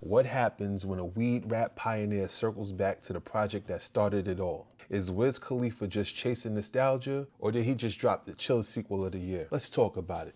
What happens when a weed rap pioneer circles back to the project that started it all? Is Wiz Khalifa just chasing nostalgia, or did he just drop the chillest sequel of the year? Let's talk about it.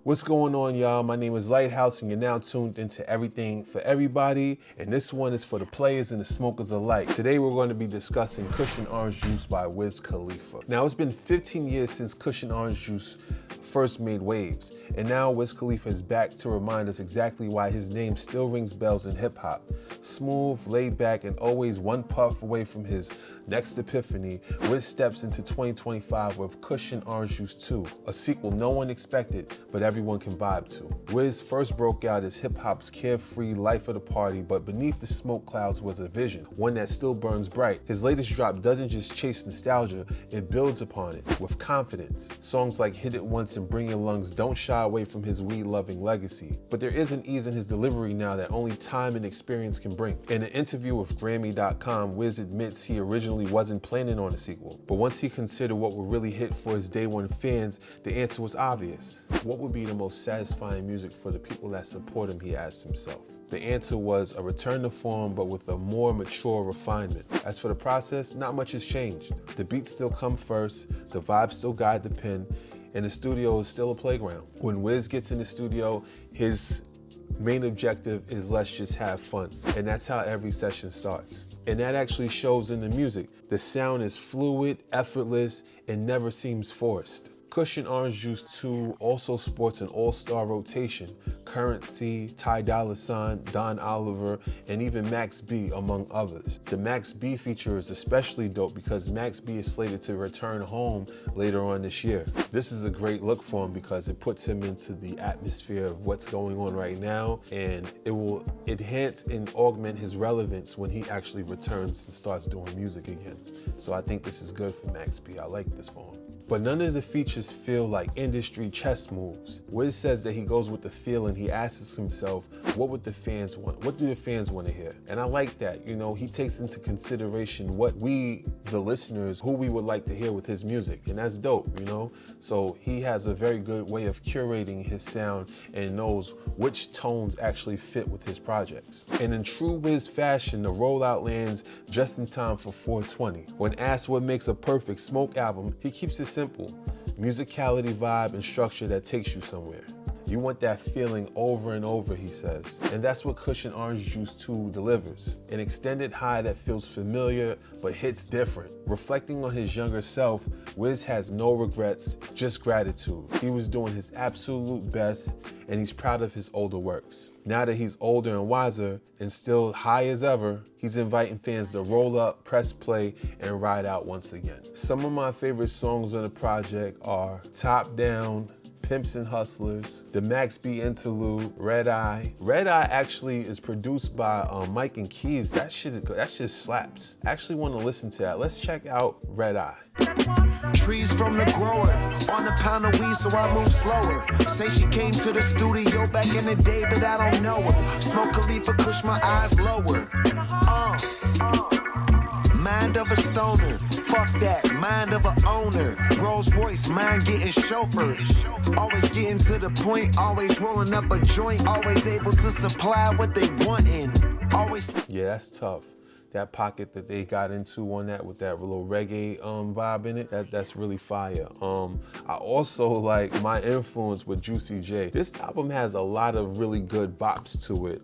What's going on, y'all? My name is Lighthouse, and you're now tuned into Everything for Everybody, and this one is for the players and the smokers alike. Today we're going to be discussing Kush Orange Juice by Wiz Khalifa. Now, it's been 15 years since Kush Orange Juice first made waves, and now Wiz Khalifa is back to remind us exactly why his name still rings bells in hip-hop. Smooth, laid back, and always one puff away from his next epiphany, Wiz steps into 2025 with Kush Orange Juice 2, a sequel no one expected, but everyone can vibe to. Wiz first broke out as hip-hop's carefree life of the party, but beneath the smoke clouds was a vision, one that still burns bright. His latest drop doesn't just chase nostalgia, it builds upon it with confidence. Songs like Hit It Once and Bring Your Lungs don't shy away from his weed-loving legacy, but there is an ease in his delivery now that only time and experience can bring. In an interview with Grammy.com, Wiz admits he originally wasn't planning on a sequel, but once he considered what would really hit for his day one fans, the answer was obvious. What would be the most satisfying music for the people that support him, he asked himself. The answer was a return to form, but with a more mature refinement. As for the process, not much has changed. The beats still come first, the vibes still guide the pen, and the studio is still a playground. When Wiz gets in the studio, his main objective is let's just have fun, and that's how every session starts. And that actually shows in the music. The sound is fluid, effortless, and never seems forced. Kush Orange Juice 2 also sports an all-star rotation. Curren, Dolla, Don Toliver, and even Max B, among others. The Max B feature is especially dope because Max B is slated to return home later on this year. This is a great look for him because it puts him into the atmosphere of what's going on right now, and it will enhance and augment his relevance when he actually returns and starts doing music again. So I think this is good for Max B. I like this for him. But none of the features feel like industry chess moves. Wiz says that he goes with the feel and he asks himself, what would the fans want? What do the fans want to hear? And I like that, you know, he takes into consideration what we, the listeners, who we would like to hear with his music. And that's dope, you know? So he has a very good way of curating his sound and knows which tones actually fit with his projects. And in true Wiz fashion, the rollout lands just in time for 420. When asked what makes a perfect smoke album, he keeps it simple. Musicality, vibe, and structure that takes you somewhere. You want that feeling over and over, he says. And that's what Kush Orange Juice 2 delivers. An extended high that feels familiar, but hits different. Reflecting on his younger self, Wiz has no regrets, just gratitude. He was doing his absolute best, and he's proud of his older works. Now that he's older and wiser, and still high as ever, he's inviting fans to roll up, press play, and ride out once again. Some of my favorite songs on the project are Top Down, Pimps and Hustlers, the Max B interlude, Red Eye. Red Eye actually is produced by Mike and Keys. That shit slaps. I actually want to listen to that. Let's check out Red Eye. Trees from the grower, on a pound of weed so I move slower. Say she came to the studio back in the day, but I don't know her. Smoke Khalifa, Kush, my eyes lower. Mind of a stoner, fuck that, mind of a owner. Rolls Royce, mind getting chauffeured. Always getting to the point, always rolling up a joint, always able to supply what they wantin'. Always. Yeah, that's tough. That pocket that they got into on that with that little reggae vibe in it, that's really fire. I also like my influence with Juicy J. This album has a lot of really good bops to it.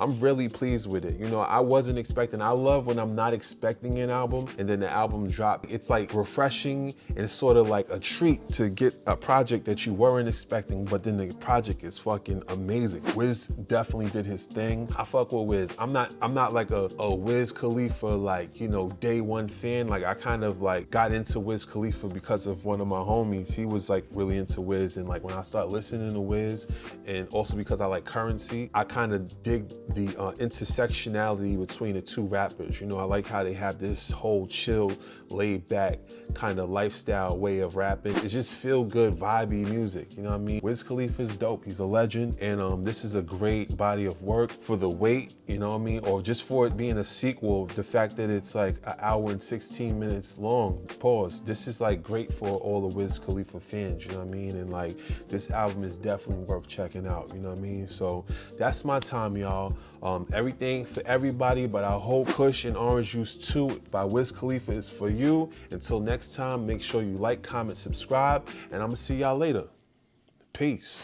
I'm really pleased with it. You know, I wasn't expecting, I love when I'm not expecting an album and then the album drops. It's like refreshing and it's sort of like a treat to get a project that you weren't expecting, but then the project is fucking amazing. Wiz definitely did his thing. I fuck with Wiz. I'm not like a Wiz Wiz Khalifa, like, you know, day one fan. Like, I kind of like got into Wiz Khalifa because of one of my homies. He was like really into Wiz, and like when I started listening to Wiz, and also because I like Currency, I kind of dig the intersectionality between the two rappers. You know, I like how they have this whole chill, laid back kind of lifestyle way of rapping. It's just feel good, vibey music, you know what I mean? Wiz Khalifa is dope, he's a legend, and this is a great body of work for the wait, you know what I mean? Or just for it being a sequel, the fact that it's like an hour and 16 minutes long, pause. This is like great for all the Wiz Khalifa fans, you know what I mean? And like, this album is definitely worth checking out, you know what I mean? So that's my time, y'all. Everything for everybody, but I hope Kush and Orange Juice 2 by Wiz Khalifa is for you. Until next time, make sure you like, comment, subscribe, and I'm gonna see y'all later. Peace.